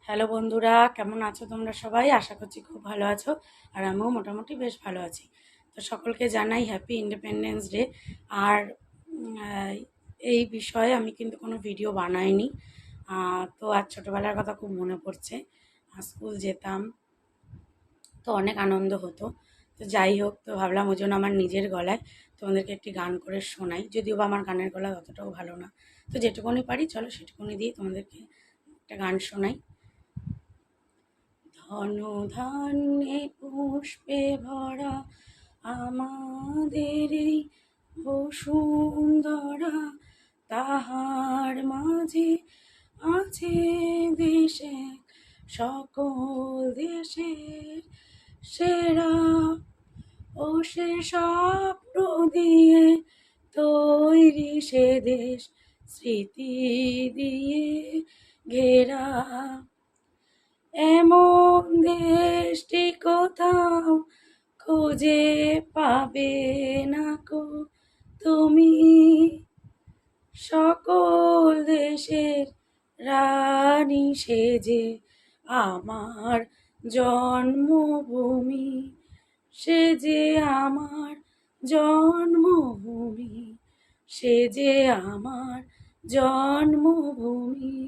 Hello বন্ধুরা, কেমন আছো তোমরা সবাই? আশা করছি খুব ভালো আছো। আর আমিও মোটামুটি বেশ ভালো আছি। তো সকলকে জানাই হ্যাপি ইন্ডিপেন্ডেন্স ডে। আর এই বিষয়ে আমি কিন্তু কোনো ভিডিও বানাইনি। তো আজ ছোটোবেলার কথা খুব মনে পড়ছে। স্কুল যেতাম, তো অনেক আনন্দ হতো। তো যাই হোক, তো ভাবলাম ওই জন্য আমার নিজের গলায় তোমাদেরকে একটি গান করে শোনাই, যদিও বা আমার গানের গলা অতটাও ভালো না। তো যেটুকুনি পারি চলো সেটুকুনি দিয়ে তোমাদেরকে একটা গান শোনাই। ধন ধান্যে পুষ্পে ভরা আমাদের এই বসুন্ধরা, তাহার মাঝে আছে দেশে সকল দেশের সেরা। ও সে স্বপ্ন দিয়ে তৈরি সে দেশ, স্মৃতি দিয়ে ঘেরা। এমন দেশটি কোথাও খুঁজে পাবে না কো তুমি। সকল দেশের রানী সেজে আমার জন্মভূমি, সে যে আমার জন্মভূমি, সে যে আমার জন্মভূমি।